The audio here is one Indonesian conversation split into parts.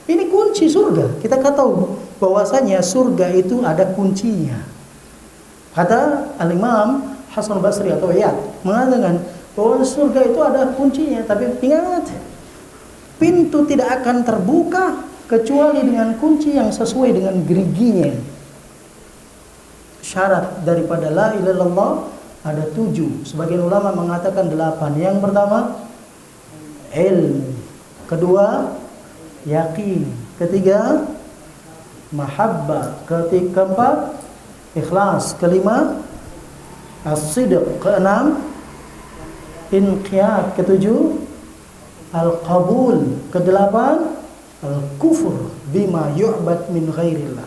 Ini kunci surga. Kita tahu bahwasanya surga itu ada kuncinya. Kata Al-Imam Hasan Basri atau Iyad mengatakan bahwa surga itu ada kuncinya, tapi ingat, pintu tidak akan terbuka kecuali dengan kunci yang sesuai dengan geriginya. Syarat daripada la ilaha illallah ada 7. Sebagian ulama mengatakan 8. Yang pertama, ilmu. Kedua, yakin. Ketiga, mahabbah. Keempat, ikhlas. Kelima, as-sidq. Keenam, inqiyad. Ketujuh, al-qabul. Kedelapan, al-kufur bima yu'bad min ghairillah.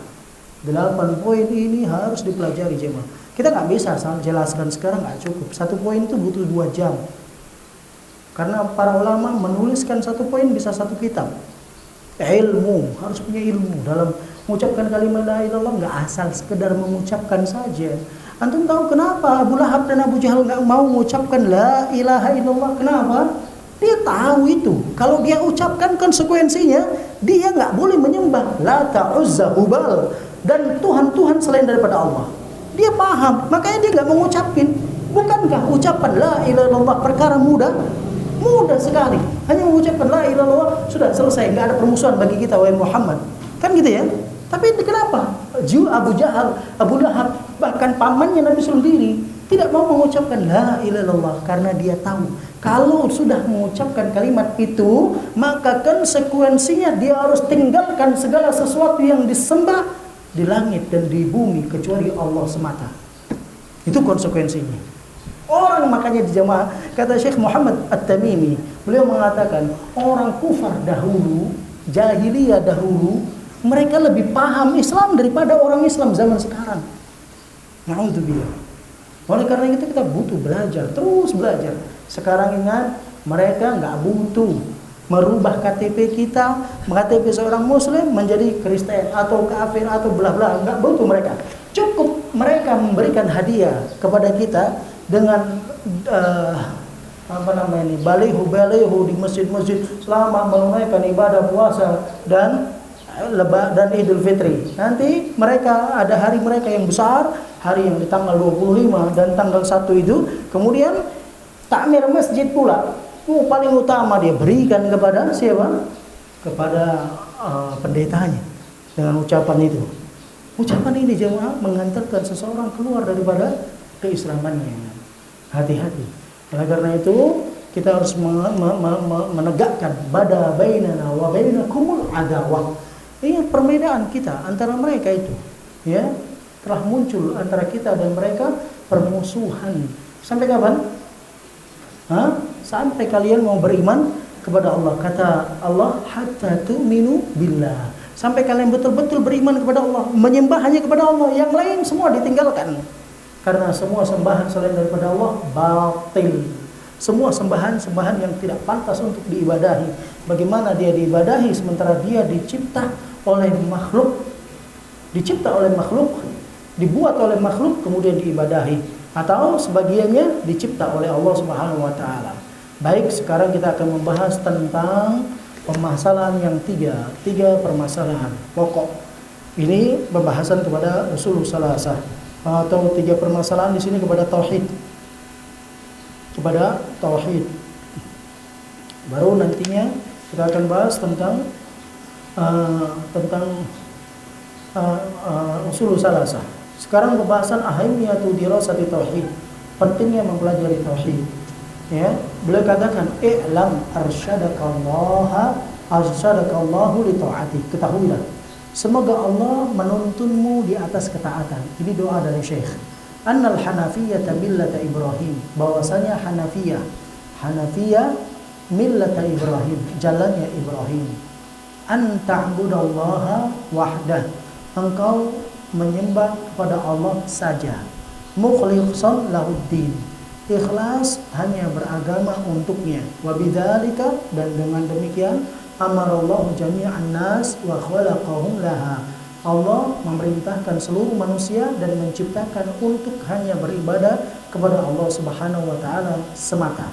8 poin ini harus dipelajari jemaah. Kita nggak bisa jelaskan sekarang, nggak cukup. 1 poin itu butuh 2 jam. Karena para ulama menuliskan 1 poin bisa 1 kitab. Ilmu, harus punya ilmu dalam mengucapkan kalimat la ilaha illallah, nggak asal sekedar mengucapkan saja. Antum tahu kenapa Abu Lahab dan Abu Jahal nggak mau mengucapkan la ilaha illallah? Kenapa? Dia tahu itu. Kalau dia ucapkan konsekuensinya, dia nggak boleh menyembah Lata, Uzza, Hubal dan Tuhan-Tuhan selain daripada Allah. Dia paham, makanya dia nggak mengucapin. Bukankah ucapan la ilaha illallah perkara mudah? Mudah sekali. Hanya mengucapkan la ilaha illallah sudah selesai, nggak ada permusuhan bagi kita wahai Muhammad. Kan gitu ya? Tapi kenapa? Abu Jahal, Abu Lahab, bahkan pamannya Nabi sendiri tidak mau mengucapkan la ilaha illallah karena dia tahu kalau sudah mengucapkan kalimat itu, maka konsekuensinya dia harus tinggalkan segala sesuatu yang disembah di langit dan di bumi kecuali Allah semata. Itu konsekuensinya. Orang makanya di jamaah, kata Syekh Muhammad At-Tamimi, beliau mengatakan orang kufar dahulu, jahiliyah dahulu, mereka lebih paham Islam daripada orang Islam zaman sekarang. Na'udzubillah. Oleh karena itu kita butuh belajar, terus belajar. Sekarang ingat, mereka nggak butuh merubah KTP kita, KTP seorang Muslim menjadi Kristen atau kafir atau bla bla, nggak butuh mereka. Cukup mereka memberikan hadiah kepada kita dengan balihu di masjid-masjid selama menunaikan ibadah puasa dan Idul Fitri. Nanti mereka ada hari mereka yang besar, hari yang di tanggal 25 dan tanggal 1 itu, kemudian takmir masjid pula. Paling utama dia berikan kepada siapa? Kepada pendetanya dengan ucapan itu. Ucapan ini jemaah mengantarkan seseorang keluar daripada keislamannya. Hati-hati. Oleh karena itu kita harus menegakkan bada bainana wa bainakumul adawah. Ini perbedaan kita antara mereka itu, ya, telah muncul antara kita dan mereka permusuhan. Sampai kapan? Sampai kalian mau beriman kepada Allah. Kata Allah, hatta tu'minu billah. Sampai kalian betul-betul beriman kepada Allah, menyembah hanya kepada Allah, yang lain semua ditinggalkan. Karena semua sembahan selain daripada Allah batil. Semua sembahan-sembahan yang tidak pantas untuk diibadahi. Bagaimana dia diibadahi sementara dia dicipta oleh makhluk, dibuat oleh makhluk kemudian diibadahi, atau sebagiannya dicipta oleh Allah Subhanahu wa taala. Baik, sekarang kita akan membahas tentang permasalahan yang tiga permasalahan pokok. Ini pembahasan kepada usul salasah atau 3 permasalahan di sini kepada tauhid. Baru nantinya kita akan bahas tentang usul salasah. Sekarang pembahasan ahimiyatu dirasati tauhid, pentingnya mempelajari tauhid. Ya, beliau katakan i'lam arsyadakallahu li ta'ati. Ketahuilah, semoga Allah menuntunmu di atas ketaatan. Ini doa dari Syekh. Annal hanafiyyata millata Ibrahim, bahwasanya Hanafiyah millata Ibrahim, jalannya Ibrahim. An ta'budallaha wahdah, engkau menyembah kepada Allah saja. Mukhlishan lahuddin, ikhlas hanya beragama untuknya. Wa bidzalika, dan dengan demikian amarallahu jami'an nas wa khalaqahum laha, Allah memerintahkan seluruh manusia dan menciptakan untuk hanya beribadah kepada Allah Subhanahu wa taala semata.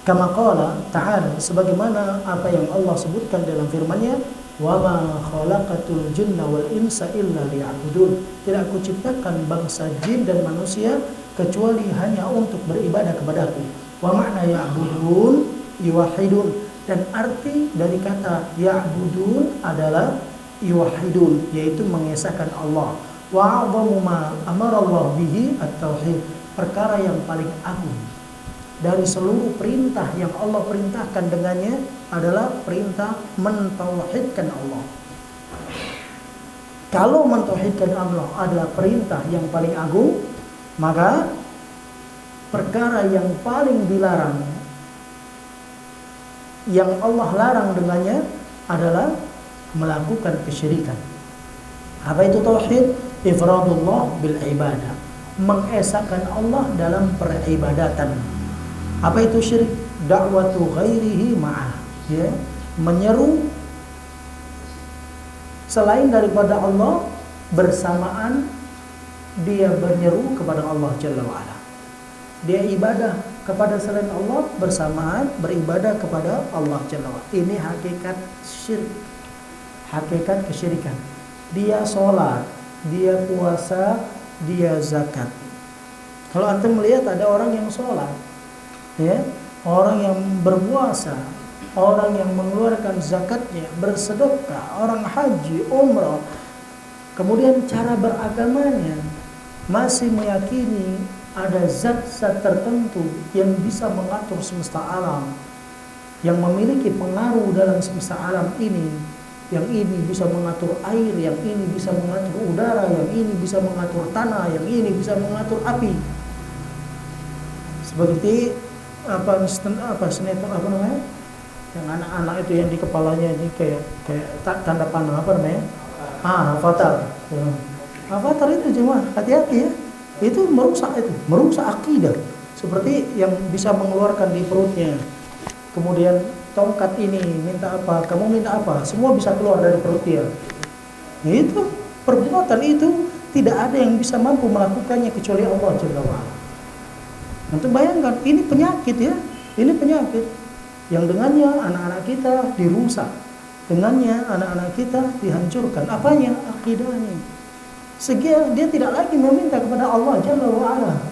Kama qala ta'ala, sebagaimana apa yang Allah sebutkan dalam firman-Nya, Wa ma khalaqatul jinna wal insa illa liya'budun. Tidak aku ciptakan bangsa jin dan manusia kecuali hanya untuk beribadah kepadaku. Wa makna ya'budun yuwahhidun, dan arti dari kata ya'budun adalah yuwahhidun, yaitu mengesahkan Allah. Wa 'azzamu ma amara Allah bihi at-tauhid, perkara yang paling agung dari seluruh perintah yang Allah perintahkan dengannya adalah perintah mentauhidkan Allah. Kalau mentauhidkan Allah adalah perintah yang paling agung, maka perkara yang paling dilarang, yang Allah larang dengannya adalah melakukan kesyirikan. Apa itu tauhid? Ifradullah bil ibadah, mengesahkan Allah dalam peribadatan. Apa itu syirik? Da'watu ghairihi ma'ah, ya, menyeru selain daripada Allah bersamaan dia menyeru kepada Allah Jalla wa'ala. Dia ibadah kepada selain Allah bersamaan beribadah kepada Allah Jalla wa'ala. Ini hakikat syirik, hakikat kesyirikan. Dia sholat, dia puasa, dia zakat. Kalau antum melihat ada orang yang sholat, ya, orang yang berpuasa, orang yang mengeluarkan zakatnya, bersedekah, orang haji, umrah, kemudian cara beragamanya masih meyakini ada zat-zat tertentu yang bisa mengatur semesta alam, yang memiliki pengaruh dalam semesta alam ini. Yang ini bisa mengatur air, yang ini bisa mengatur udara, yang ini bisa mengatur tanah, yang ini bisa mengatur api. Seperti sinetron apa namanya? Yang anak-anak itu yang di kepalanya ini kayak tanda panah apa namanya? Avatar. Ya. Avatar itu cuma hati-hati ya. Itu merusak akidah. Seperti yang bisa mengeluarkan di perutnya. Kemudian tongkat ini minta apa, kamu minta apa, semua bisa keluar dari perut dia. Itu perbuatan itu tidak ada yang bisa mampu melakukannya kecuali Allah Jalla wa'ala. Nanti bayangkan, ini penyakit ya, ini penyakit yang dengannya anak-anak kita dirusak, dengannya anak-anak kita dihancurkan. Apanya? Akidahnya. Sehingga dia tidak lagi meminta kepada Allah Jalla wa'ala.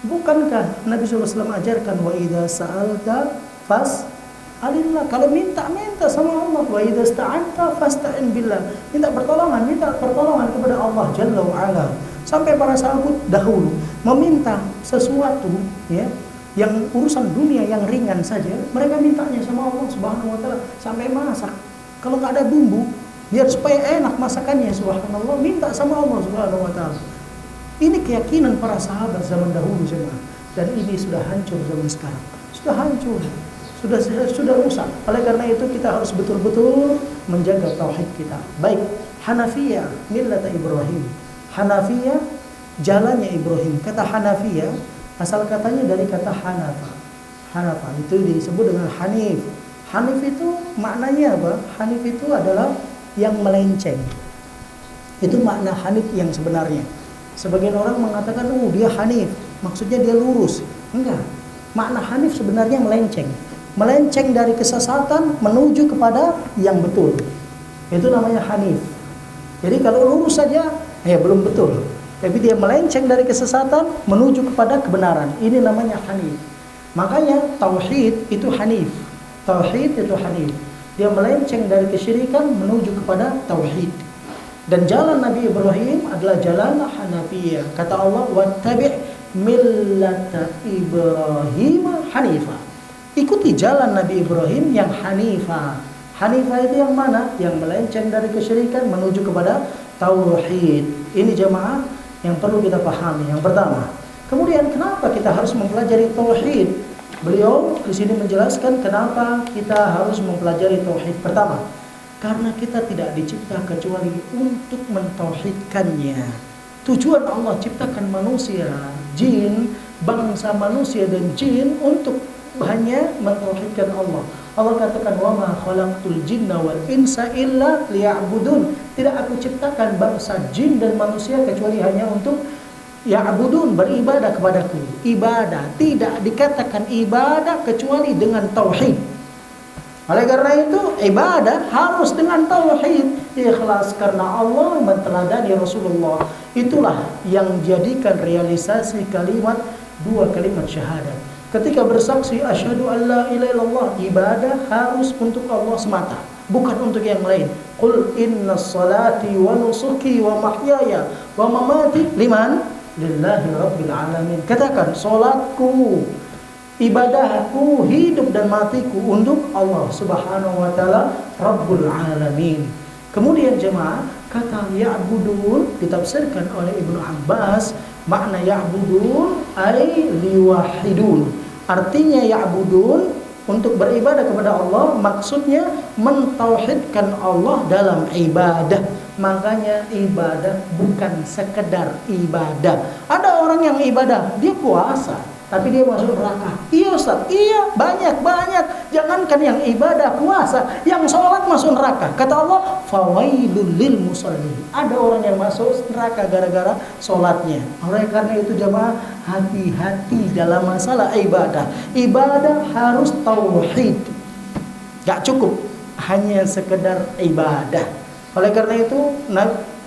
Bukankah Nabi SAW ajarkan wa idza sa'alta fas'alillah, kalau minta sama Allah, wa idza sta'anta fasta'in billah, minta pertolongan kepada Allah Jalla wa'ala. Sampai para sahabat dahulu meminta sesuatu ya, yang urusan dunia yang ringan saja, mereka mintanya sama Allah Subhanahu wa taala. Sampai masak, kalau nggak ada bumbu, biar supaya enak masakannya, subhanallah, minta sama Allah Subhanahu wa taala. Ini keyakinan para sahabat zaman dahulu semua, dan ini sudah hancur zaman sekarang. Sudah hancur, sudah rusak. Oleh karena itu kita harus betul-betul menjaga tauhid kita. Baik, Hanafiyah millat Ibrahim. Hanafiyah jalannya Ibrahim. Kata Hanafiyah asal katanya dari kata Hanafa. Hanafa itu disebut dengan Hanif. Hanif itu maknanya apa? Hanif itu adalah yang melenceng. Itu makna Hanif yang sebenarnya. Sebagian orang mengatakan, dia Hanif, maksudnya dia lurus. Enggak. Makna Hanif sebenarnya melenceng. Melenceng dari kesesatan menuju kepada yang betul. Itu namanya Hanif. Jadi kalau lurus saja, belum betul. Tapi dia melenceng dari kesesatan menuju kepada kebenaran. Ini namanya Hanif. Makanya tauhid itu Hanif. Tauhid itu Hanif. Dia melenceng dari kesyirikan menuju kepada tauhid. Dan jalan Nabi Ibrahim adalah jalan Hanafiyah. Kata Allah, wattabi' millata Ibrahim hanifah. Ikuti jalan Nabi Ibrahim yang hanifah. Hanifah itu yang mana? Yang melenceng dari kesyirikan menuju kepada tauhid. Ini jemaah yang perlu kita pahami. Yang pertama. Kemudian kenapa kita harus mempelajari tauhid? Beliau di sini menjelaskan kenapa kita harus mempelajari tauhid. Pertama, karena kita tidak dicipta kecuali untuk mentauhidkannya. Tujuan Allah ciptakan manusia, jin, bangsa manusia dan jin untuk hanya mentauhidkan Allah. Allah katakan, wa ma khalaqtul jinna wal insa illa liya'budun. Tidak aku ciptakan bangsa jin dan manusia kecuali hanya untuk ya'budun, beribadah kepadaku. Ibadah tidak dikatakan ibadah kecuali dengan tauhid. Oleh karena itu ibadah harus dengan tauhid, ikhlas karena Allah menteladani Rasulullah. Itulah yang jadikan realisasi dua kalimat syahadat. Ketika bersaksi asyhadu an la ilaha illallah, ibadah harus untuk Allah semata, bukan untuk yang lain. Qul innas salati wa nusuki wa mahyaya wa mamati liman lillahi rabbil alamin. Katakan salatku, ibadahku, hidup dan matiku untuk Allah Subhanahu wa taala Rabbul Alamin. Kemudian jemaah, kata ya'budun ditafsirkan oleh Ibnu Abbas, makna ya'budun ay liwahidun. Artinya ya'budun untuk beribadah kepada Allah, maksudnya mentauhidkan Allah dalam ibadah. Makanya ibadah bukan sekedar ibadah. Ada orang yang ibadah, dia puasa, tapi dia masuk neraka. Iya Ustaz, iya banyak. Jangankan yang ibadah puasa, yang sholat masuk neraka. Kata Allah, fawailul lil musallin. Ada orang yang masuk neraka gara-gara sholatnya. Oleh karena itu jemaah, hati-hati dalam masalah ibadah. Ibadah harus tauhid. Gak cukup hanya sekedar ibadah. Oleh karena itu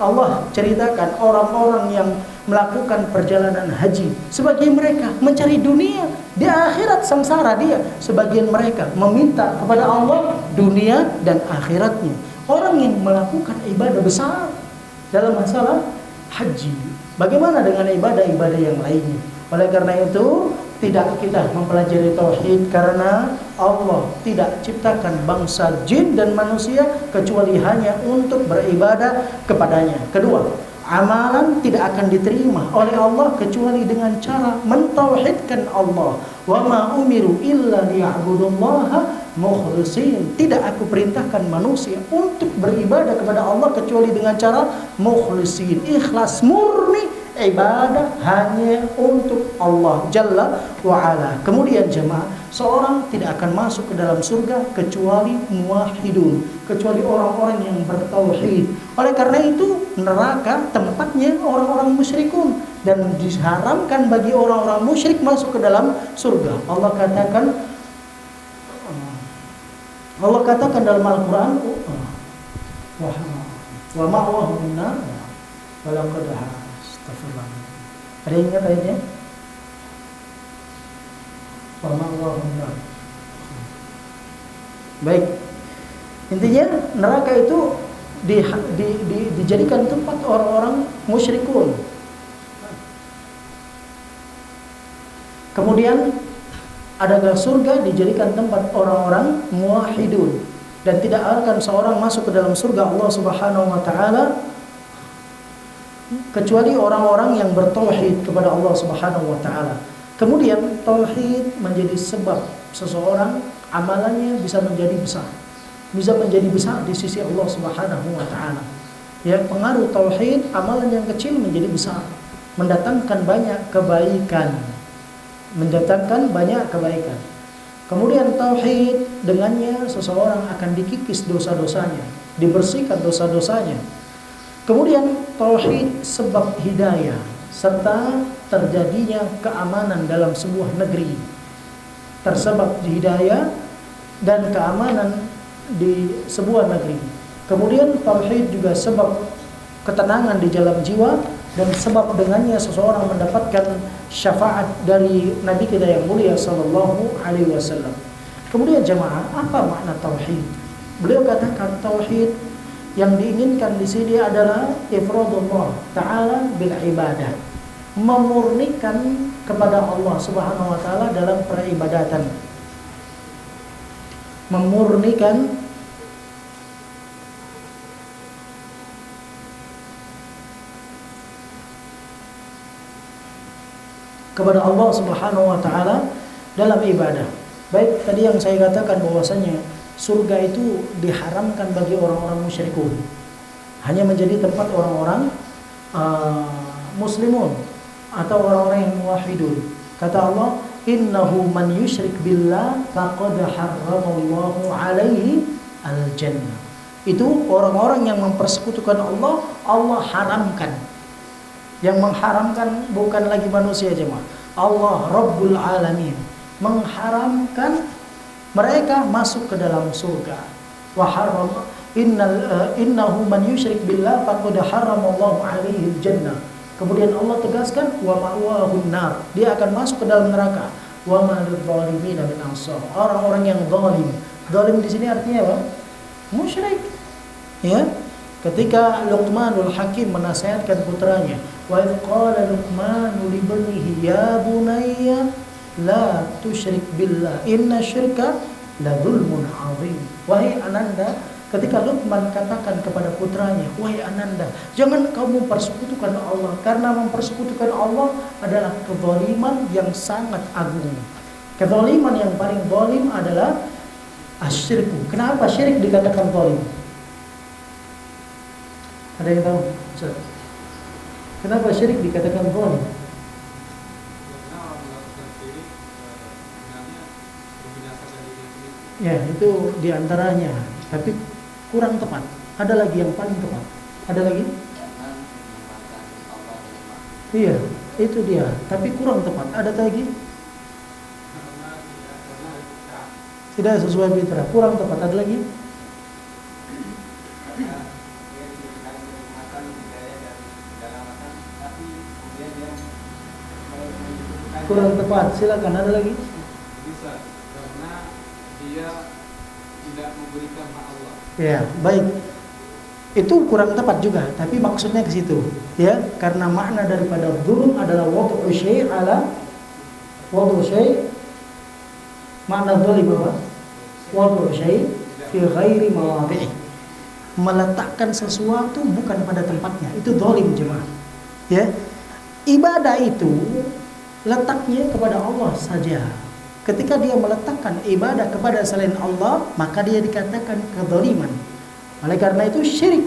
Allah ceritakan orang-orang yang melakukan perjalanan haji, sebagian mereka mencari dunia, di akhirat sengsara dia. Sebagian mereka meminta kepada Allah dunia dan akhiratnya. Orang yang melakukan ibadah besar dalam masalah haji, bagaimana dengan ibadah-ibadah yang lainnya? Oleh karena itu tidak kita mempelajari tauhid, karena Allah tidak ciptakan bangsa jin dan manusia kecuali hanya untuk beribadah kepadanya. Kedua, amalan tidak akan diterima oleh Allah kecuali dengan cara mentauhidkan Allah. Wa ma umiru illa liya'budullaha mukhlisin. Tidak aku perintahkan manusia untuk beribadah kepada Allah kecuali dengan cara mukhlisin, ikhlas, murni. Ibadah hanya untuk Allah Jalla wa'ala. Kemudian jemaah, seorang tidak akan masuk ke dalam surga kecuali muwahhidun, kecuali orang-orang yang bertauhid. Oleh karena itu neraka tempatnya orang-orang musyrikun, dan diharamkan bagi orang-orang musyrik masuk ke dalam surga. Allah katakan dalam Al-Quran, wa ma'wahum nar wa laqad ada yang ingat ayatnya? Baik, intinya neraka itu dijadikan tempat orang-orang musyrikun. Kemudian adakah surga dijadikan tempat orang-orang muwahhidun, dan tidak akan seorang masuk ke dalam surga Allah Subhanahu wa taala kecuali orang-orang yang bertauhid kepada Allah Subhanahu wa taala. Kemudian tauhid menjadi sebab seseorang amalannya bisa menjadi besar. Bisa menjadi besar di sisi Allah Subhanahu wa taala. Ya, pengaruh tauhid, amalan yang kecil menjadi besar, mendatangkan banyak kebaikan. Kemudian tauhid, dengannya seseorang akan dikikis dosa-dosanya, dibersihkan dosa-dosanya. Kemudian tauhid sebab hidayah serta terjadinya keamanan dalam sebuah negeri. Tersebab hidayah dan keamanan di sebuah negeri. Kemudian tauhid juga sebab ketenangan di dalam jiwa, dan sebab dengannya seseorang mendapatkan syafaat dari Nabi kita yang mulia sallallahu alaihi wasallam. Kemudian jemaah, apa makna tauhid? Beliau katakan tauhid yang diinginkan di sini adalah ifradullah ta'ala bil ibadah, memurnikan kepada Allah Subhanahu wa taala dalam peribadatan, memurnikan kepada Allah Subhanahu wa taala dalam ibadah. Baik, tadi yang saya katakan bahwasanya surga itu diharamkan bagi orang-orang musyrikun, hanya menjadi tempat orang-orang muslimun atau orang-orang yang muwahhidun. Kata Allah, innahu man yusyrik billah faqad harramallahu alaihi al-jannah. Itu orang-orang yang mempersekutukan Allah, Allah haramkan. Yang mengharamkan bukan lagi manusia jemaah, Allah Rabbul Alamin mengharamkan mereka masuk ke dalam surga. Wa haram innahu man yusyrik billah faqad haramallahu alaihi jannah. Kemudian Allah tegaskan wa ma'wahun nar, dia akan masuk ke dalam neraka. Wa ma lidzalimin min ansar, orang-orang yang zalim. Zalim di sini artinya apa? Musyrik. Ya. Ketika Luqmanul Hakim menasihatkan putranya, wa idz qala Luqmanu li ibnihi ya bunayya la tusyrik billah inna syirka la dzulmun 'adzim. Wahai Ananda, ketika Luqman katakan kepada putranya, wahai Ananda, jangan kamu persekutukan Allah, karena mempersekutukan Allah adalah kezaliman yang sangat agung. Kezaliman yang paling zalim adalah asyirku. Kenapa syirik dikatakan zalim? Ada yang tahu? Ustaz? Kenapa syirik dikatakan zalim? Ya, itu diantaranya. Tapi kurang tepat. Ada lagi yang paling tepat. Ada lagi? Iya, itu dia. Tapi kurang tepat. Ada lagi? Tidak sesuai fitrah. Kurang tepat. Ada lagi? Kurang tepat. Silakan. Ada lagi? Bisa. Karena dia tidak memberikan hak Allah. Ya, baik. Itu kurang tepat juga, tapi maksudnya ke situ, ya. Karena makna daripada dzulm adalah wad'u syai' ala wad'u syai'. Makna dzalim apa? Wad'u syai' fi ghairi mawadhi'i. Meletakkan sesuatu bukan pada tempatnya. Itu zalim jemaah. Ya. Ibadah itu letaknya kepada Allah saja. Ketika dia meletakkan ibadah kepada selain Allah, maka dia dikatakan kezaliman. Oleh karena itu syirik,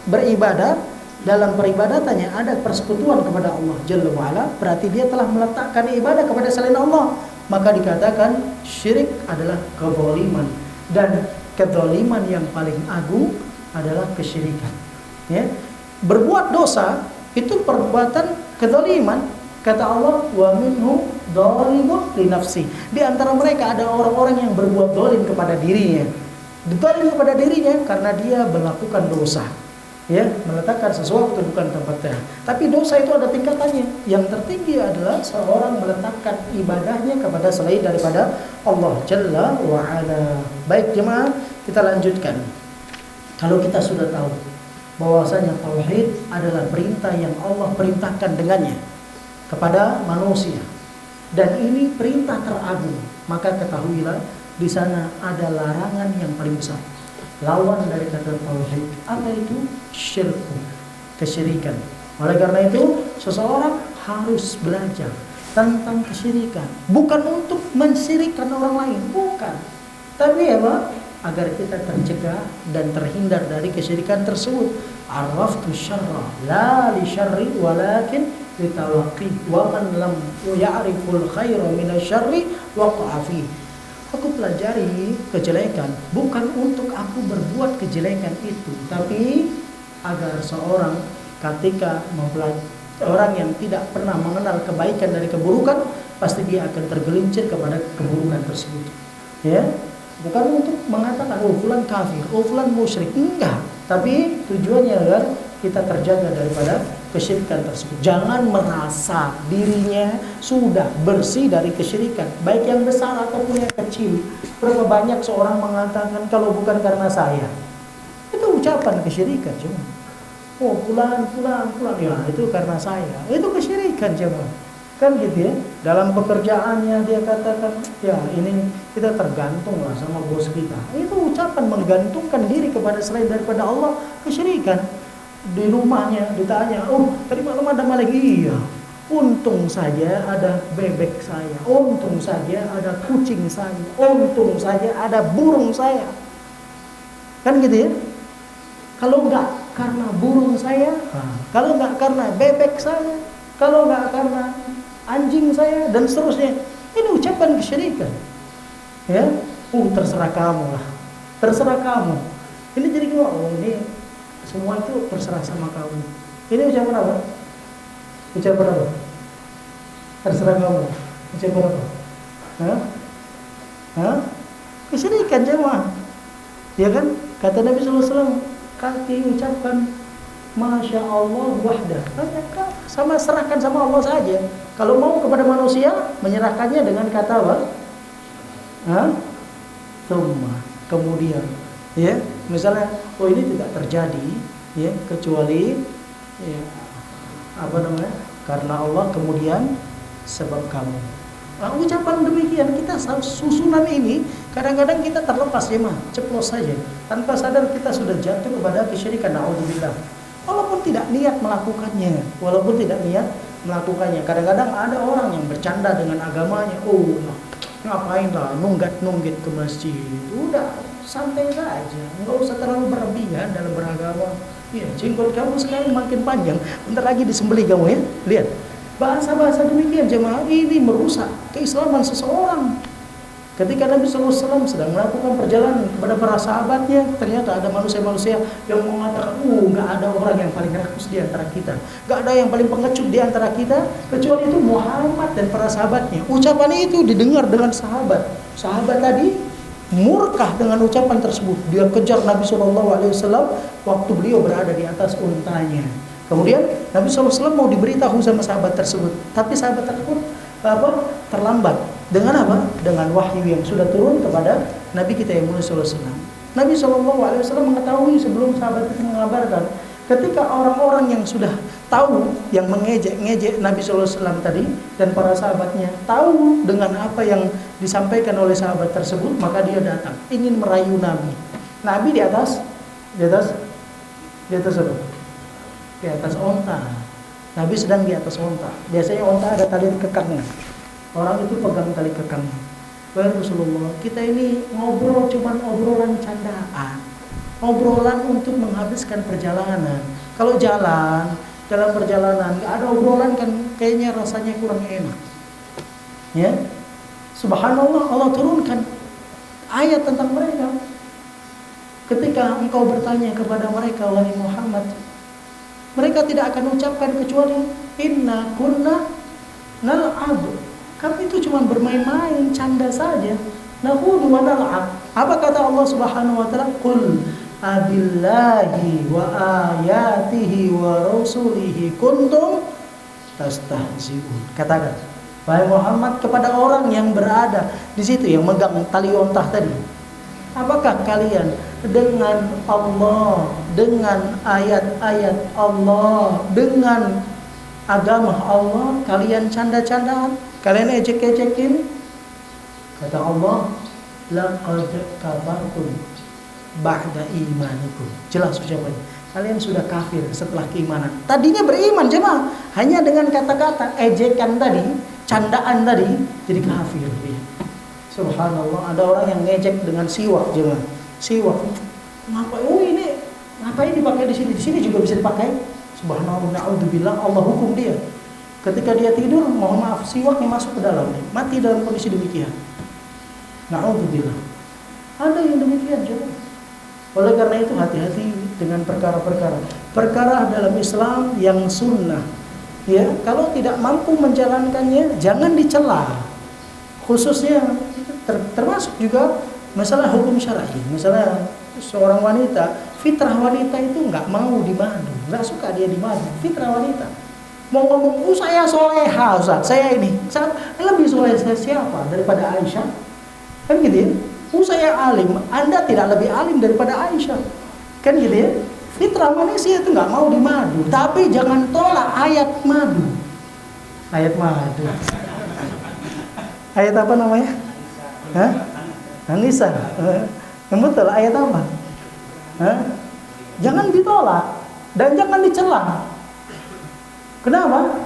beribadah dalam peribadatannya ada persekutuan kepada Allah Jalla wa'ala, berarti dia telah meletakkan ibadah kepada selain Allah, maka dikatakan syirik adalah kezaliman. Dan kezaliman yang paling agung adalah kesyirikan. Ya. Berbuat dosa itu perbuatan kezaliman. Kata Allah, wa minhu dzalimun li nafsi. Di antara mereka ada orang-orang yang berbuat zalim kepada dirinya. Zalim kepada dirinya karena dia melakukan dosa. Ya, meletakkan sesuatu bukan tempatnya. Tapi dosa itu ada tingkatannya. Yang tertinggi adalah seorang meletakkan ibadahnya kepada selain daripada Allah Jalla wa Ala. Baik jemaah, kita lanjutkan. Kalau kita sudah tahu bahwasanya tauhid adalah perintah yang Allah perintahkan dengannya kepada manusia, dan ini perintah teragung, maka ketahuilah di sana ada larangan yang paling besar. Lawan dari kata tauhid apa itu? Syirku, kesyirikan. Oleh karena itu seseorang harus belajar tentang kesyirikan, bukan untuk mensyirikkan orang lain, bukan, tapi apa? Agar kita tercegah dan terhindar dari kesyirikan tersebut. Araftu syarra la li syarri walakin litawaqi wa man lam ya'riful khaira minasyarri waqa'a fi. Aku pelajari kejelekan bukan untuk aku berbuat kejelekan itu, tapi agar seorang ketika mempelajari, orang yang tidak pernah mengenal kebaikan dari keburukan, pasti dia akan tergelincir kepada keburukan tersebut. Ya, bukan untuk mengatakan oh fulan kafir, oh fulan musyrik, enggak, tapi tujuannya agar kita terjaga daripada kesyirikan tersebut. Jangan merasa dirinya sudah bersih dari kesyirikan, baik yang besar ataupun yang kecil. Berapa banyak seorang mengatakan kalau bukan karena saya, itu ucapan kesyirikan cuma. Oh fulan, ya itu karena saya, itu kesyirikan cuma. Kan gitu ya. Dalam pekerjaannya dia katakan, ya ini kita tergantung lah sama bos kita. Itu ucapan menggantungkan diri kepada selain daripada Allah, kesyirikan. Di rumahnya ditanya, oh tadi malam ada maling, iya. Untung saja ada bebek saya, untung saja ada kucing saya, untung saja ada burung saya. Kan gitu ya. Kalau enggak karena burung saya, kalau enggak karena bebek saya, kalau enggak karena anjing saya, dan seterusnya. Ini ucapan kesyirikan. Ya, terserah kamu lah, terserah kamu. Ini jadi oh ini semua itu terserah sama kamu. Ini ucapan apa? Ucapan apa? Terserah kamu. Ucapan apa? Hah? Kesyirikan jemaah. Ya kan? Kata Nabi SAW, kaki ucapkan Masya Allah wahdah. Sama serahkan sama Allah saja. Kalau mau kepada manusia, menyerahkannya dengan kata apa? Tsumma. Kemudian, ya, misalnya, oh ini tidak terjadi, ya, kecuali, ya, apa namanya? Karena Allah, kemudian sebab kamu. Nah, ucapan demikian kita susunan ini kadang-kadang kita terlepas ya mah, ceplos saja tanpa sadar kita sudah jatuh kepada kesyirikan. Naudzubillah. Walaupun tidak niat melakukannya, kadang-kadang ada orang yang bercanda dengan agamanya. Oh, ngapain lah nunggit ke masjid? Udah santai saja, nggak usah terlalu berlebihan dalam beragama. Ya, jenggot kamu sekarang makin panjang, bentar lagi disembelih kamu ya. Lihat. Bahasa-bahasa demikian jemaah ini merusak keislaman seseorang. Ketika Nabi SAW sedang melakukan perjalanan kepada para sahabatnya, ternyata ada manusia-manusia yang mengatakan, nggak ada orang yang paling rakus di antara kita, nggak ada yang paling pengecut di antara kita, kecuali itu Muhammad dan para sahabatnya. Ucapan itu didengar dengan sahabat. Sahabat tadi murkah dengan ucapan tersebut. Dia kejar Nabi SAW waktu beliau berada di atas untanya. Kemudian Nabi SAW mau diberitahu sama sahabat tersebut, tapi sahabat tersebut terlambat. Dengan apa? Dengan wahyu yang sudah turun kepada Nabi kita yang mulia SAW. Nabi SAW mengetahui sebelum sahabat itu mengabarkan. Ketika orang-orang yang sudah tahu, yang mengejek-ngejek Nabi SAW tadi dan para sahabatnya tahu dengan apa yang disampaikan oleh sahabat tersebut, maka dia datang ingin merayu Nabi. Nabi di atas apa? Di atas onta. Nabi sedang di atas onta. Biasanya onta ada tali kekangnya. Orang itu pegang tali kekangnya. Wahai Rasulullah, kita ini ngobrol cuman obrolan candaan, obrolan untuk menghabiskan perjalanan. Kalau dalam perjalanan nggak ada obrolan kan kayaknya rasanya kurang enak. Ya, Subhanallah, Allah turunkan ayat tentang mereka. Ketika engkau bertanya kepada mereka, wahai Muhammad, mereka tidak akan ucapkan kecuali inna kunna nal'ab. Kami itu cuma bermain-main, canda saja. Nahudu wa nal'ab. Apa kata Allah Subhanahu wa taala? Qul abillahi wa ayatihi wa rasulihi kuntum tastahzi'un. Katakan, wahai Muhammad, kepada orang yang berada di situ yang megang tali ontah tadi. Apakah kalian dengan Allah, dengan ayat-ayat Allah, dengan agama Allah, kalian canda-candaan, kalian ejek-ejekin? Kata Allah, laqad kafartum ba'da imanikum. Jelas ucapannya. Kalian sudah kafir setelah keimanan. Tadinya beriman jemaah, hanya dengan kata-kata ejekan tadi, candaan tadi, jadi kafir dia. Subhanallah, ada orang yang ngejek dengan siwak jemaah. Siwak. Ngapain? Oh ini ngapain dipakai di sini? Di sini juga bisa dipakai. Subhanallah, naudzubillah, Allah hukum dia. Ketika dia tidur, mohon maaf, siwaknya masuk ke dalam, mati dalam kondisi demikian. Naudzubillah. Ada yang demikian jemaah. Oleh karena itu hati-hati dengan perkara-perkara. Perkara dalam Islam yang sunnah. Ya, kalau tidak mampu menjalankannya, jangan dicela. Khususnya termasuk juga masalah hukum syar'i. Masalah seorang wanita, fitrah wanita itu nggak mau dimadu, nggak suka dia dimadu. Fitrah wanita mau ngomong, saya soleha, Ustaz, saya ini, lebih soleh saya siapa daripada Aisyah? Kan gitu ya. Saya alim, Anda tidak lebih alim daripada Aisyah. Kan gitu ya. Fitrah manusia itu nggak mau dimadu, tapi jangan tolak ayat madu. Ayat madu. Ayat apa namanya? Hah? An-Nisa. Yang betul ayat apa? Hah? Jangan ditolak dan jangan dicela. Kenapa?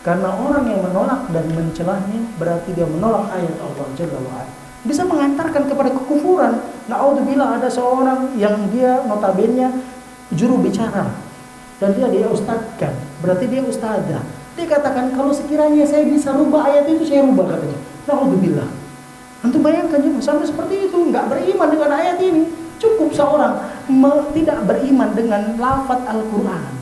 Karena orang yang menolak dan mencelahnya berarti dia menolak ayat Allah Jalla wa Ala. Bisa mengantarkan kepada kekufuran. Na'udzubillah, ada seorang yang dia notabene juru bicara dan dia ustadzkan, berarti dia ustadzah. Dia katakan kalau sekiranya saya bisa rubah ayat itu, saya rubah, katanya. Na'udzubillah. Antum bayangkan juga sampai seperti itu, nggak beriman dengan ayat ini. Cukup seorang tidak beriman dengan lafaz Al-Quran,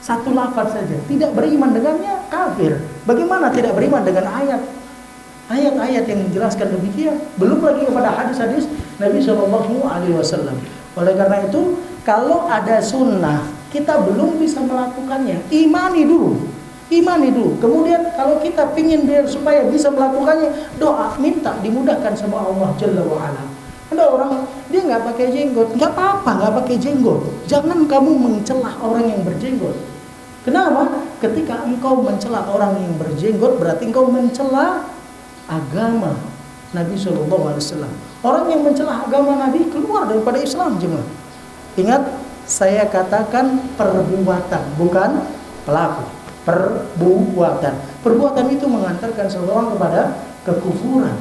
satu lafaz saja, tidak beriman dengannya, kafir. Bagaimana tidak beriman dengan ayat? Ayat-ayat yang menjelaskan demikian. Belum lagi kepada hadis-hadis Nabi Shallallahu Alaihi Wasallam. Oleh karena itu, kalau ada sunnah kita belum bisa melakukannya, imani dulu. Imani dulu. Kemudian kalau kita ingin biar supaya bisa melakukannya, doa, minta dimudahkan sama Allah Jalla wa Ala. Ada orang dia nggak pakai jenggot, nggak apa-apa nggak pakai jenggot. Jangan kamu mencela orang yang berjenggot. Kenapa? Ketika engkau mencela orang yang berjenggot, berarti engkau mencela agama Nabi Shallallahu Alaihi Wasallam. Orang yang mencela agama Nabi keluar daripada Islam, jemaah. Ingat, saya katakan perbuatan, bukan pelaku. Perbuatan. Perbuatan itu mengantarkan seseorang kepada kekufuran.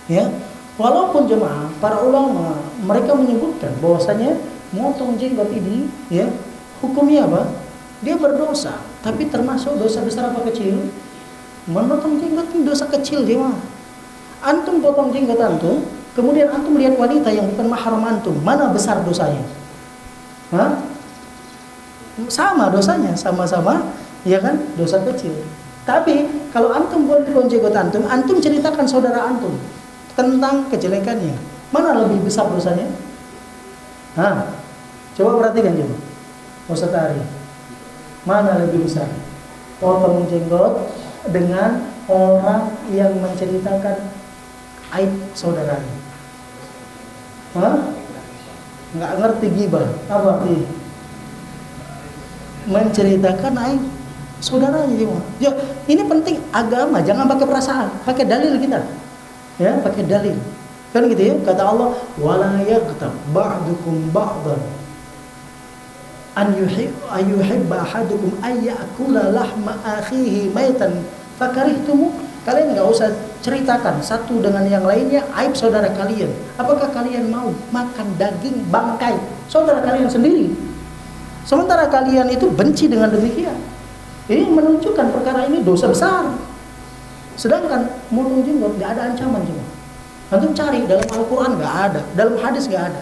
Ya, walaupun jemaah, para ulama mereka menyebutkan bahwasanya motong jenggot ini, ya, hukumnya apa? Dia berdosa. Tapi termasuk dosa besar apa kecil? Memotong jenggot ini dosa kecil, jemaah. Antum potong jenggot antum, kemudian antum melihat wanita yang bukan mahram antum, mana besar dosanya? Hah? Sama dosanya, sama-sama, ya kan? Dosa kecil. Tapi kalau antum potong jenggot antum, antum ceritakan saudara antum tentang kejelekannya, mana lebih besar dosanya? Hah? Coba perhatikan coba. Ustaz Ari, mana lebih besar? Potong jenggot dengan orang yang menceritakan aib saudaranya. Hah? Nggak ngerti gibah. Apa arti? Menceritakan aib saudaranya juga. Ya, ini penting agama, jangan pakai perasaan, pakai dalil kita. Ya, pakai dalil. Kan gitu ya, kata Allah, wala yaghtab ba'dukum ba'dan an yuhibba ahadukum ay ya'kula lahma akhihi maitan fakarihtumu. Kalian nggak usah ceritakan satu dengan yang lainnya aib saudara kalian. Apakah kalian mau makan daging bangkai saudara kalian sendiri? Sementara kalian itu benci dengan demikian. Ini menunjukkan perkara ini dosa besar. Sedangkan motong jenggot nggak ada ancaman juga. Antum cari dalam Al-Quran nggak ada, dalam hadis nggak ada.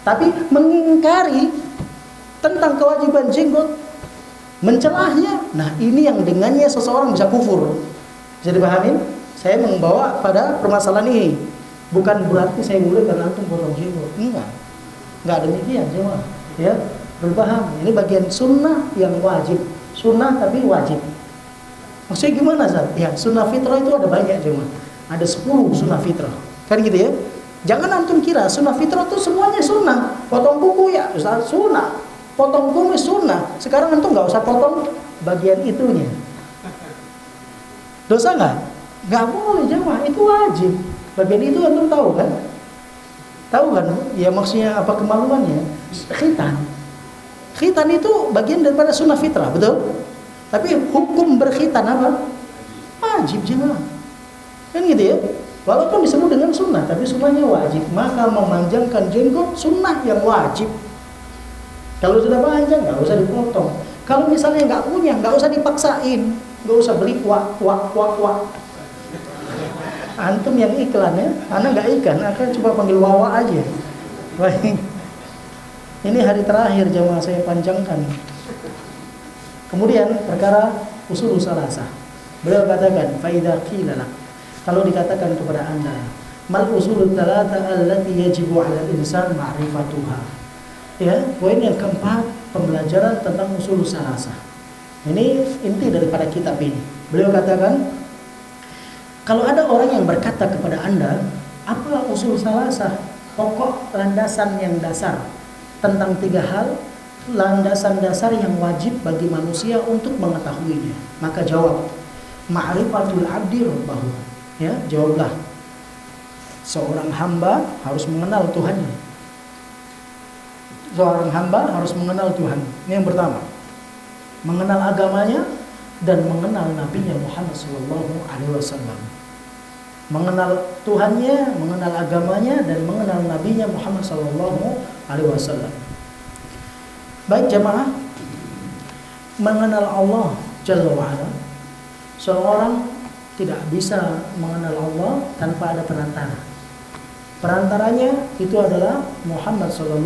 Tapi mengingkari tentang kewajiban jenggot, mencelahnya, nah ini yang dengannya seseorang bisa kufur. Bisa dipahamin? Saya membawa pada permasalahan ini. Bukan berarti saya boleh karena antum potong jenggot. Enggak demikian semua. Ya, berpaham. Ini bagian sunnah yang wajib. Sunnah tapi wajib. Maksudnya gimana, Zat? Ya, sunnah fitrah itu ada banyak cuma. Ada 10 sunnah fitrah. Kan gitu ya? Jangan antum kira sunnah fitrah itu semuanya sunnah. Potong kuku ya, Ustaz, sunnah. Potong kumis sunnah. Sekarang antum nggak usah potong bagian itunya. Dosa nggak? Nggak boleh jemaah, itu wajib. Bagian itu antum tahu kan? Tahu kan? Ya maksudnya apa kemaluannya? Khitan. Khitan itu bagian daripada sunnah fitrah, betul? Tapi hukum berkhitan apa? Wajib jemaah. Kan gitu ya? Walaupun disebut dengan sunnah, tapi sunnahnya wajib. Maka memanjangkan jenggot sunnah yang wajib. Kalau sudah panjang nggak usah dipotong. Kalau misalnya nggak punya, nggak usah dipaksain, nggak usah beli wak. Antum yang iklan ya, anak nggak ikan, akan coba panggil wawa aja. Baik. Ini hari terakhir jamaah saya panjangkan. Kemudian perkara usul salasah. Beliau katakan, faida qila, kalau dikatakan kepada anda, mal usul thalatha allati yajibu 'ala al-insan ma'rifatuha. Ya, poin yang keempat, pembelajaran tentang usul salasah. Ini inti daripada kitab ini. Beliau katakan, kalau ada orang yang berkata kepada anda, apa usul salasah? Pokok landasan yang dasar tentang 3 hal, landasan dasar yang wajib bagi manusia untuk mengetahuinya. Maka jawab, ma'rifatul abdi rabbahu. Ya, jawablah. Seorang hamba harus mengenal Tuhannya. Seorang hamba harus mengenal Tuhan. Ini yang pertama. Mengenal agamanya dan mengenal Nabi-Nya Muhammad SAW. Mengenal Tuhannya, mengenal agamanya dan mengenal Nabi-Nya Muhammad SAW. Baik jemaah, mengenal Allah Jalla wa'ala. Seorang tidak bisa mengenal Allah tanpa ada perantara. Perantaranya itu adalah Muhammad SAW.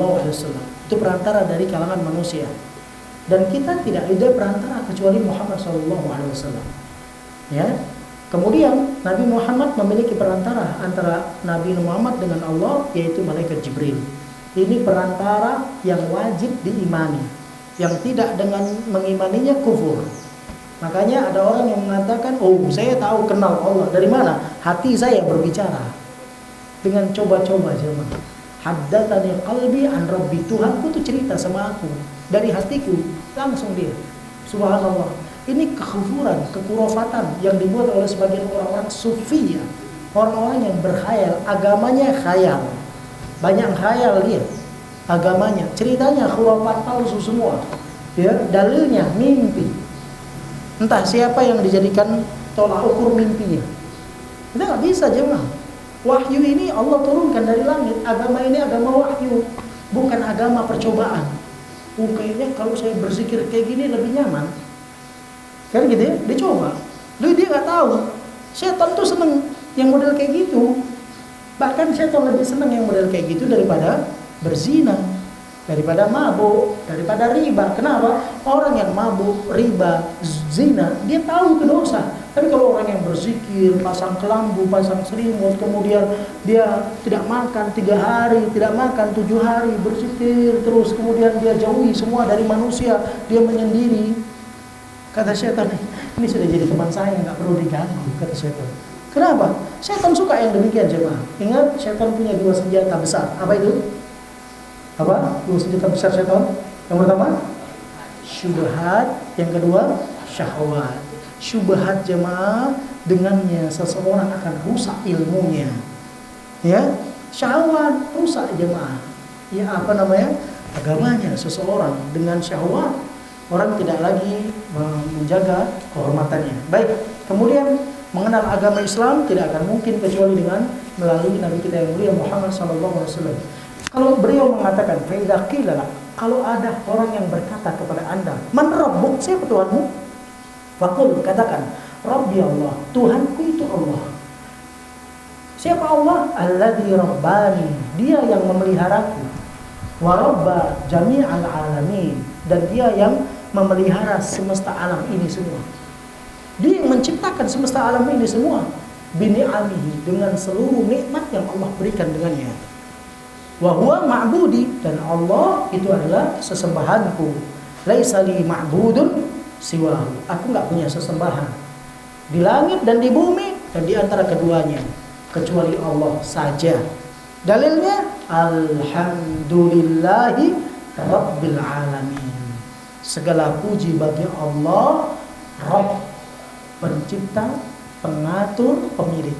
Itu perantara dari kalangan manusia. Dan kita tidak ada perantara kecuali Muhammad SAW. Ya, Kemudian Nabi Muhammad memiliki perantara antara Nabi Muhammad dengan Allah, yaitu malaikat Jibril. Ini perantara yang wajib diimani. Yang tidak dengan mengimaninya kufur. Makanya ada orang yang mengatakan, oh saya tahu kenal Allah. Dari mana? Hati saya berbicara. Dengan coba-coba jemaah. Haddatsani qalbi an rabbi, Tuhanku tuh cerita sama aku dari hatiku, langsung dia. Subhanallah. Ini kekufuran, kekurofatan yang dibuat oleh sebagian orang-orang sufi ya. Orang-orang yang berkhayal, agamanya khayal. Banyak khayal dia agamanya. Ceritanya khurafat palsu semua. Ya, dalilnya mimpi. Entah siapa yang dijadikan tolak ukur mimpinya. Kita nggak bisa jemaah. Wahyu ini Allah turunkan dari langit. Agama ini agama wahyu, bukan agama percobaan. Kayaknya kalau saya berzikir kayak gini lebih nyaman. Kan gitu ya, dia coba. Dia nggak tahu. Setan tuh seneng yang model kayak gitu. Bahkan setan lebih seneng yang model kayak gitu daripada berzina, daripada mabuk, daripada riba. Kenapa? Orang yang mabuk, riba, zina, dia tahu itu dosa. Tapi kalau orang yang berzikir, pasang kelambu, pasang selimut, kemudian dia tidak makan 3 hari, tidak makan 7 hari, berzikir terus, kemudian dia jauhi semua dari manusia, dia menyendiri. Kata setan, ini sudah jadi teman saya, nggak perlu diganggu, kata setan. Kenapa? Setan suka yang demikian jemaah. Ingat, setan punya 2 senjata besar. Apa itu? Apa? 2 senjata besar setan. Yang pertama, syubhat. Yang kedua, syahwat. Syubhat jemaah, dengannya seseorang akan rusak ilmunya. Ya, syahwat rusak jemaah. Ya, apa namanya? Agamanya seseorang. Dengan syahwat, orang tidak lagi menjaga kehormatannya. Baik, kemudian mengenal agama Islam tidak akan mungkin kecuali dengan melalui Nabi kita yang mulia Muhammad SAW. Kalau beliau mengatakan, "Fa qila," kalau ada orang yang berkata kepada Anda, "Man rabbuk?" Siapa Tuhanmu? Faqul, katakan, "Rabbi Allah." Tuhanku itu Allah. Siapa Allah? Alladzi rabbani. Dia yang memeliharaku. Wa rabba jami'al alamin. Dan dia yang memelihara semesta alam ini semua. Dia yang menciptakan semesta alam ini semua. Bini'amihi, dengan seluruh nikmat yang Allah berikan dengannya. Wa huwa ma'budi, dan Allah itu adalah sesembahanku. Laisa li ma'budun siwahu. Aku enggak punya sesembahan di langit dan di bumi dan di antara keduanya kecuali Allah saja. Dalilnya alhamdulillahi rabbil alamin. Segala puji bagi Allah, Rabb, pencipta, pengatur, pemilik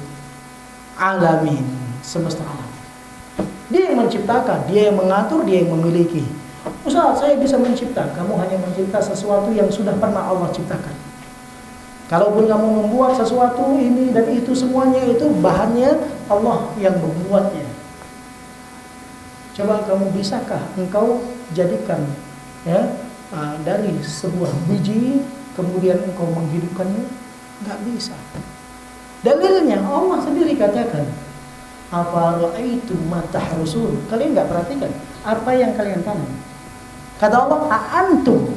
alamin, semesta alam. Dia yang menciptakan, dia yang mengatur, dia yang memiliki. Ustaz, saya bisa mencipta. Kamu hanya mencipta sesuatu yang sudah pernah Allah ciptakan. Kalaupun kamu membuat sesuatu ini dan itu, semuanya itu bahannya Allah yang membuatnya. Coba kamu bisakah engkau jadikan dari sebuah biji kemudian engkau menghidupkannya? Enggak bisa. Dalilnya Allah sendiri katakan, "Afara'aitum ma tahrusun?" Kalian enggak perhatikan apa yang kalian tanam? Kata Allah, "A'antum."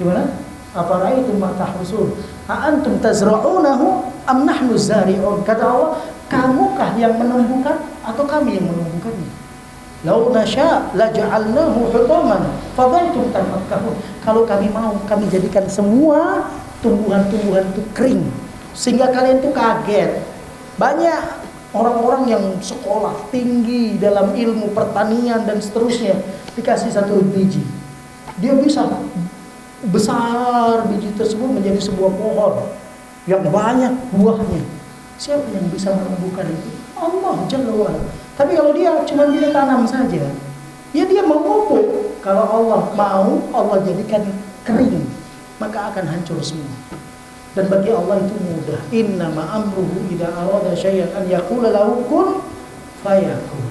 Gimana? Afara'aitum ma tahrusun? A'antum tazra'unahu am nahnu zari'un? Kata Allah, kamukah yang menumbuhkan atau kami yang menumbuhkannya? Lau nasya la ja'alnahu hutaman fadhaltum tafakkahun. Kalau kami mau, kami jadikan semua tumbuhan-tumbuhan itu kering sehingga kalian tuh kaget. Banyak orang-orang yang sekolah tinggi dalam ilmu pertanian dan seterusnya, dikasih satu biji, dia bisa besar biji tersebut menjadi sebuah pohon yang banyak buahnya. Siapa yang bisa menumbuhkan itu? Allah Jalla wa'ala. Tapi kalau dia cuma dia tanam saja, ya dia memupuk. Kalau Allah mau, Allah jadikan kering, maka akan hancur semua. Dan bagi Allah itu mudah. Innama amruhu idza arada syai'an an yaqula lahu kun fayakun.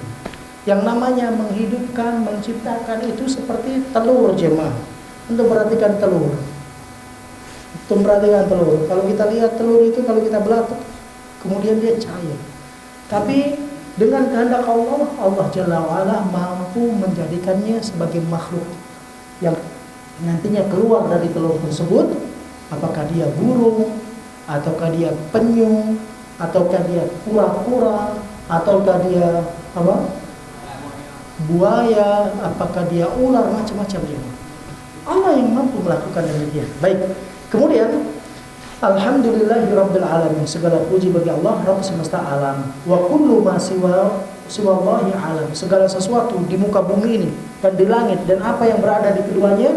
Yang namanya menghidupkan, menciptakan itu seperti telur jemaah. Untuk perhatikan telur. Untuk perhatikan telur. Kalau kita lihat telur itu, kalau kita belah, kemudian dia cair. Tapi dengan kehendak Allah, Allah Jalla wa'ala mampu menjadikannya sebagai makhluk yang nantinya keluar dari telur tersebut. Apakah dia burung, ataukah dia penyu, ataukah dia kura-kura, ataukah dia apa? Buaya, apakah dia ular, macam-macam dia. Allah yang mampu melakukan demikian. Baik. Kemudian alhamdulillahirabbil alamin, segala puji bagi Allah Rabb semesta alam. Wa kullu ma siwallahi alam, segala sesuatu di muka bumi ini dan di langit dan apa yang berada di keduanya,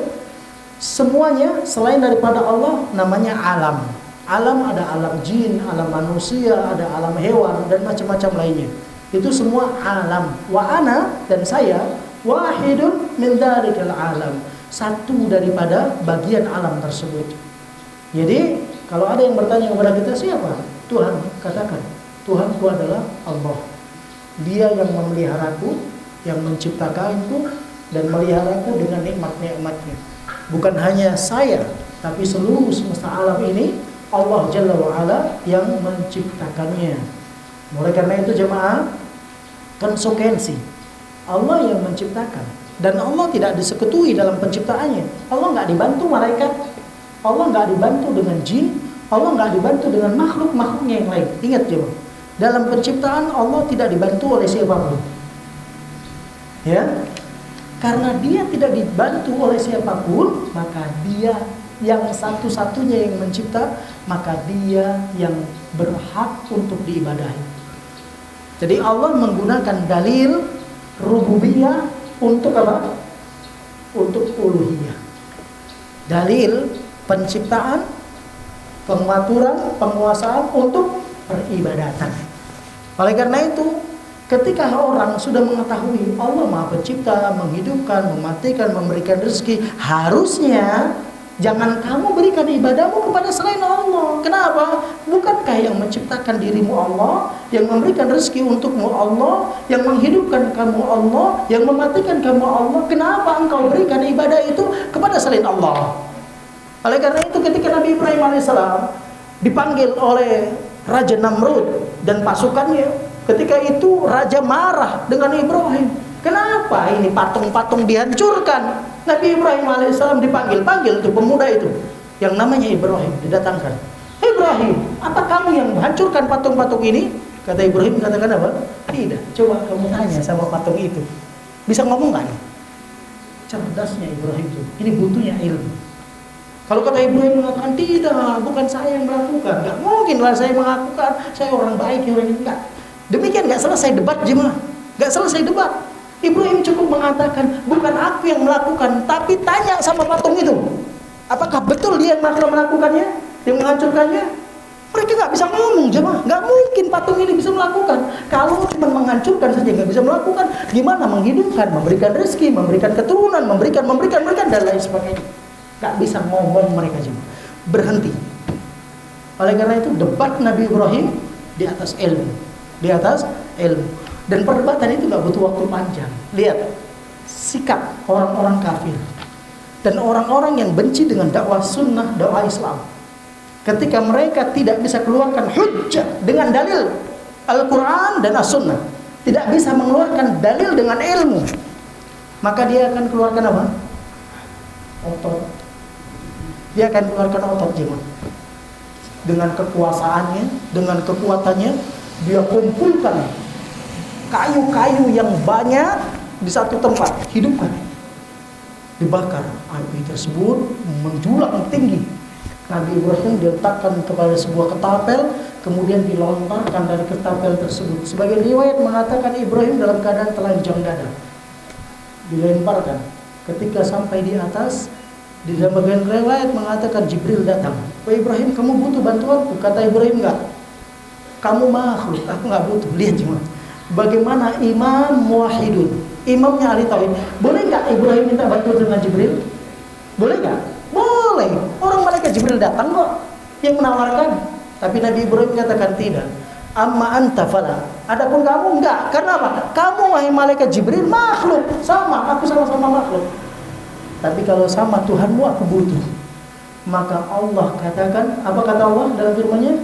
semuanya selain daripada Allah namanya alam. Alam ada alam jin, alam manusia, ada alam hewan dan macam-macam lainnya. Itu semua alam. Wa ana, dan saya, wahidun min dzalikal alam, satu daripada bagian alam tersebut. Jadi kalau ada yang bertanya kepada kita, siapa? Tuhan, katakan, Tuhanku adalah Allah. Dia yang memeliharaku, yang menciptakanku dan meliharaku dengan nikmat-nikmatnya. Bukan hanya saya, tapi seluruh semesta alam ini Allah Jalla wa'ala yang menciptakannya. Oleh karena itu jemaah, konsekuensi Allah yang menciptakan, dan Allah tidak disekutui dalam penciptaannya. Allah nggak dibantu malaikat, Allah nggak dibantu dengan jin, Allah nggak dibantu dengan makhluk-makhluknya yang lain. Ingat jemaah, dalam penciptaan Allah tidak dibantu oleh siapapun. Ya, karena dia tidak dibantu oleh siapapun, maka dia yang satu-satunya yang mencipta, maka dia yang berhak untuk diibadahi. Jadi Allah menggunakan dalil rububiyah untuk apa? Untuk uluhiyah. Dalil penciptaan, pengaturan, penguasaan untuk peribadatan. Oleh karena itu, ketika orang sudah mengetahui Allah Maha Pencipta, menghidupkan, mematikan, memberikan rezeki, harusnya jangan kamu berikan ibadahmu kepada selain Allah. Kenapa? Bukankah yang menciptakan dirimu Allah, yang memberikan rezeki untukmu Allah, yang menghidupkan kamu Allah, yang mematikan kamu Allah? Kenapa engkau berikan ibadah itu kepada selain Allah? Oleh karena itu ketika Nabi Ibrahim alaihissalam dipanggil oleh Raja Namrud dan pasukannya, ketika itu Raja marah dengan Ibrahim. Kenapa ini patung-patung dihancurkan? Nabi Ibrahim alaihissalam panggil tuh pemuda itu yang namanya Ibrahim, didatangkan. Ibrahim, apa kamu yang menghancurkan patung-patung ini? Kata Ibrahim, katakan apa? Tidak. Coba kamu tanya sama patung itu. Bisa ngomong nggak nih? Cerdasnya Ibrahim itu. Ini butuhnya ilmu. Kalau kata Ibrahim mengatakan tidak, bukan saya yang melakukan, nggak mungkin lah saya melakukan. Saya orang baik, orang ini enggak. Demikian nggak selesai debat jemaah, nggak selesai debat. Ibrahim cukup mengatakan, bukan aku yang melakukan, tapi tanya sama patung itu, apakah betul dia yang melakukannya, yang menghancurkannya? Mereka nggak bisa ngomong jemaah, nggak mungkin patung ini bisa melakukan. Kalau cuma menghancurkan saja nggak bisa melakukan, gimana menghidupkan, memberikan rezeki, memberikan keturunan, memberikan dan lain sebagainya? Nggak bisa ngomong mereka jemaah, berhenti. Oleh karena itu debat Nabi Ibrahim di atas ilmu, dan perdebatan itu gak butuh waktu panjang. Lihat sikap orang-orang kafir dan orang-orang yang benci dengan dakwah sunnah, dakwah Islam. Ketika mereka tidak bisa keluarkan hujjah dengan dalil Al-Quran dan As-Sunnah, tidak bisa mengeluarkan dalil dengan ilmu, maka dia akan keluarkan apa? Otot. Dia akan keluarkan otot jemaah. Dengan kekuasaannya, dengan kekuatannya, dia kumpulkan kayu-kayu yang banyak di satu tempat, hidupkan, dibakar, api tersebut menjulang tinggi. Nabi Ibrahim diletakkan kepada sebuah ketapel, kemudian dilontarkan dari ketapel tersebut. Sebagian riwayat mengatakan Ibrahim dalam keadaan telanjang dada, dilemparkan. Ketika sampai di atas, di dalam bagian riwayat mengatakan Jibril datang. Wahai Ibrahim, kamu butuh bantuanku? Kata Ibrahim, enggak. Kamu makhluk, aku enggak butuh. Lihat cuma bagaimana imam muwahhidun, imamnya ahli tauhid. Boleh enggak Ibrahim minta bantuan dengan Jibril? Boleh enggak? Boleh. Orang malaikat Jibril datang kok yang menawarkan. Tapi Nabi Ibrahim katakan tidak. Amma anta fala. Adapun kamu enggak. Karena apa? Kamu wahai malaikat Jibril makhluk, sama, aku sama-sama makhluk. Tapi kalau sama Tuhanmu aku butuh. Maka Allah katakan, apa kata Allah dalam firman-Nya?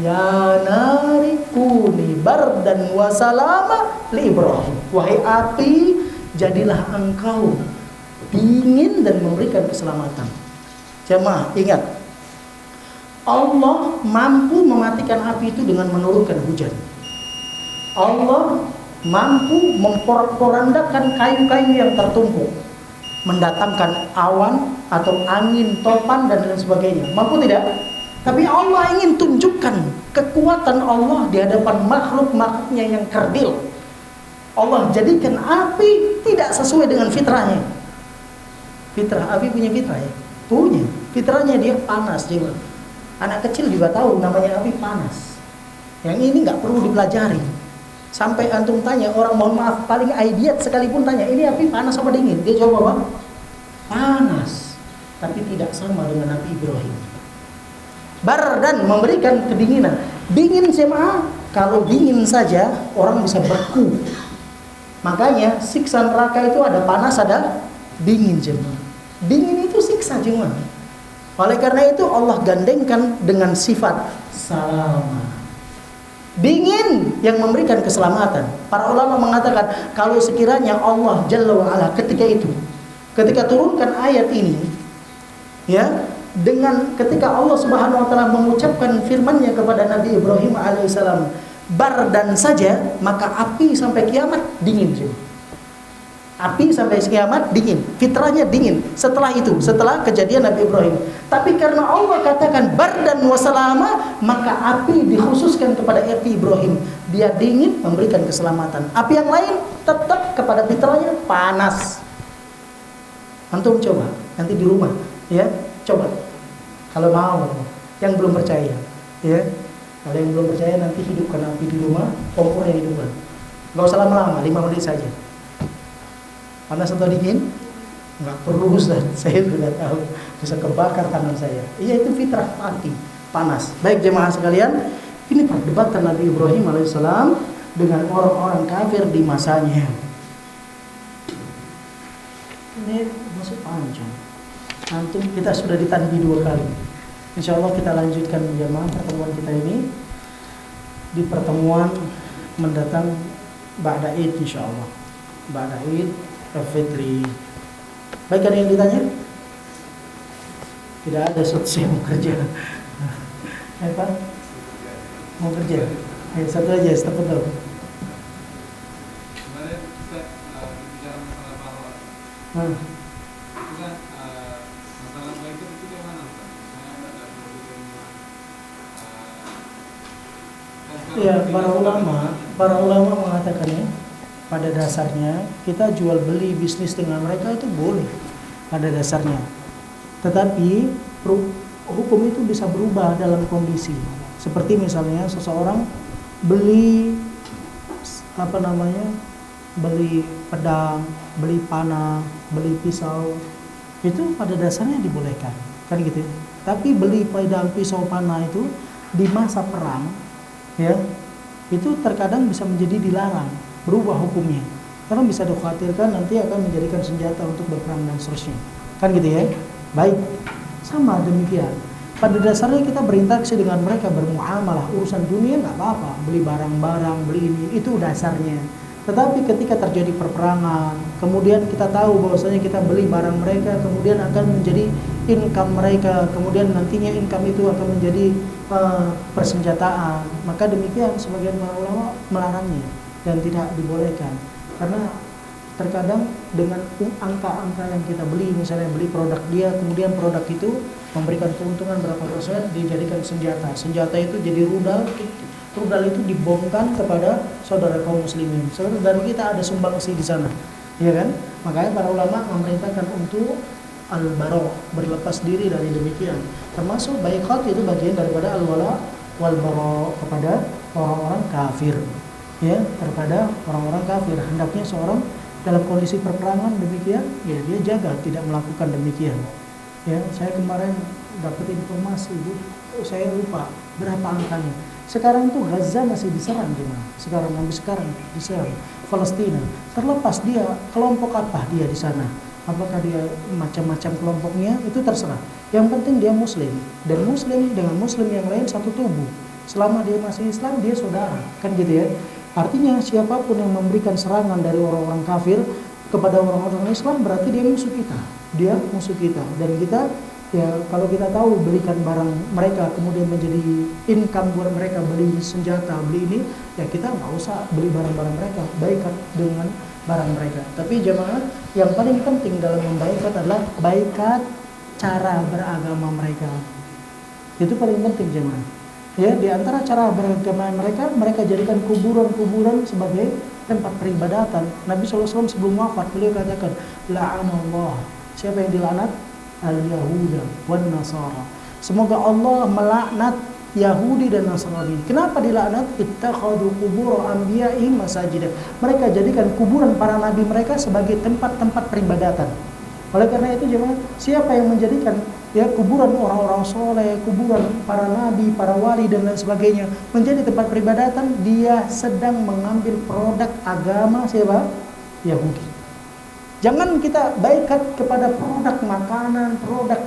Ya nari kuni bardan wa salama li Ibrahim. Wahai api, jadilah engkau dingin dan memberikan keselamatan. Jemaah ingat, Allah mampu mematikan api itu dengan menurunkan hujan. Allah mampu memporak-porandakan kayu-kayu yang tertumpuk, mendatangkan awan atau angin topan dan lain sebagainya. Mampu tidak? Tapi Allah ingin tunjukkan kekuatan Allah di hadapan makhluk-makhluknya yang kerdil. Allah jadikan api tidak sesuai dengan fitrahnya. Fitrah, api punya fitrah ya? Punya. Fitrahnya dia panas juga. Anak kecil juga tahu namanya api panas. Yang ini nggak perlu dipelajari. Sampai antum tanya orang, mohon maaf, paling idiot sekalipun tanya, ini api panas apa dingin? Dia jawab apa? Panas. Tapi tidak sama dengan Nabi Ibrahim. Bardan, memberikan kedinginan. Dingin jemaah, kalau dingin saja orang bisa beku. Makanya siksa neraka itu ada panas, ada dingin jemaah. Dingin itu siksa jemaah. Oleh karena itu Allah gandengkan dengan sifat salama. Dingin yang memberikan keselamatan. Para ulama mengatakan kalau sekiranya Allah Jalla wa'ala ketika turunkan ayat ini, ya, dengan ketika Allah Subhanahu wa taala mengucapkan firman-Nya kepada Nabi Ibrahim alaihissalam, bardan saja, maka api sampai kiamat dingin juga. Api sampai kiamat dingin, fitrahnya dingin. Setelah itu, setelah kejadian Nabi Ibrahim. Tapi karena Allah katakan bardan wasalama, maka api dikhususkan kepada api Ibrahim. Dia dingin, memberikan keselamatan. Api yang lain tetap kepada fitrahnya panas. Antum coba nanti di rumah, ya, coba. Kalau mau, yang belum percaya, ya, kalau yang belum percaya nanti hidupkan api di rumah, kompornya hidupkan. Gak usah lama-lama, 5 menit saja. Panas atau dingin? Nggak perlu Ustaz, saya sudah tahu bisa kebakar tangan saya. Iya, itu fitrah api, panas. Baik jemaah sekalian, ini perdebatan Nabi Ibrahim alaihissalam dengan orang-orang kafir di masanya. Ini masuk panjang. Nanti kita sudah ditanbih 2 kali. Insya Allah kita lanjutkan jemaah pertemuan kita ini di pertemuan mendatang ba'da Id insya Allah. Ba'da Id Fitri. Baik, ada yang ditanya? Tidak ada, saya mau kerja. Apa? Mau kerja? Ayo, satu aja, stop dulu. Kemarin kita bicara masalah bahwa itu kan masalah baik itu gimana? Saya ada Ya, para ulama mengatakannya, pada dasarnya kita jual beli bisnis dengan mereka itu boleh pada dasarnya. Tetapi hukum itu bisa berubah dalam kondisi. Seperti misalnya seseorang beli beli pedang, beli panah, beli pisau, itu pada dasarnya dibolehkan, kan gitu. Tapi beli pedang, pisau, panah itu di masa perang, ya, itu terkadang bisa menjadi dilarang, berubah hukumnya, karena bisa dikhawatirkan nanti akan menjadikan senjata untuk berperang dan seterusnya, kan gitu ya. Baik, sama demikian. Pada dasarnya kita berinteraksi dengan mereka, bermuamalah, urusan dunia nggak apa-apa, beli barang-barang, beli ini, itu dasarnya. Tetapi ketika terjadi perperangan, kemudian kita tahu bahwasanya kita beli barang mereka, kemudian akan menjadi income mereka, kemudian nantinya income itu akan menjadi persenjataan, maka demikian sebagian para ulama melarangnya dan tidak dibolehkan. Karena terkadang dengan angka-angka yang kita beli, misalnya beli produk dia, kemudian produk itu memberikan keuntungan berapa persen, dijadikan senjata. Senjata itu jadi rudal itu dibomkan kepada saudara kaum muslimin. Saudara kita ada sumbangsi di sana, ya kan? Makanya para ulama memerintahkan untuk al-bara, berlepas diri dari demikian. Termasuk baiqat itu bagian daripada al-wala wal bara kepada orang-orang kafir. Ya, kepada orang-orang kafir hendaknya seorang dalam kondisi perperangan demikian, ya dia jaga tidak melakukan demikian. Ya, saya kemarin dapat informasi, saya lupa berapa angkanya. Sekarang tuh Gaza masih diserang gimana? Sekarang diserang Palestina. Terlepas dia kelompok apa dia di sana. Apakah dia macam-macam kelompoknya itu terserah. Yang penting dia muslim, dan muslim dengan muslim yang lain satu tubuh. Selama dia masih Islam dia saudara, kan gitu ya. Artinya siapapun yang memberikan serangan dari orang-orang kafir kepada orang-orang Islam berarti dia musuh kita. Dia musuh kita, dan kita Ya kalau kita tahu belikan barang mereka kemudian menjadi income buat mereka, beli senjata, beli ini, ya kita nggak usah beli barang-barang mereka, baikat dengan barang mereka. Tapi jemaah, yang paling penting dalam membaikat adalah baikat cara beragama mereka. Itu paling penting jemaah. Ya, di antara cara beragama mereka, mereka jadikan kuburan-kuburan sebagai tempat peribadatan. Nabi SAW sebelum wafat beliau katakan, la'anallah. Siapa yang dilaknat? Al-Yahuda wan Nasara. Semoga Allah melaknat Yahudi dan Nasrani. Kenapa dilaknat? Ittakhadhu qubur anbiya'ihim masajida. Mereka jadikan kuburan para nabi mereka sebagai tempat-tempat peribadatan. Oleh karena itu jemaah, siapa yang menjadikan ya kuburan orang-orang soleh, kuburan para nabi, para wali dan lain sebagainya menjadi tempat peribadatan, dia sedang mengambil produk agama siapa? Yahudi. Jangan kita baikat kepada produk makanan, produk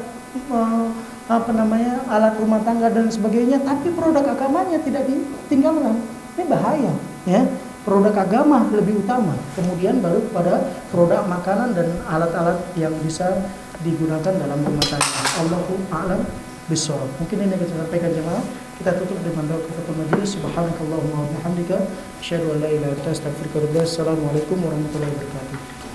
alat rumah tangga dan sebagainya, tapi produk agamanya tidak ditinggalkan. Ini bahaya, ya. Produk agama lebih utama, kemudian baru pada produk makanan dan alat-alat yang bisa digunakan dalam rumah tangga. Allahu a'lam bishawab. Mungkin ini yang kita sampaikan jemaah. Kita tutup dengan doa kafaratul majelis. Subhanakallahumma wa bihamdika, asyhadu an la ilaha illa anta, astaghfiruka wa atubu ilaik. Assalamualaikum warahmatullahi wabarakatuh.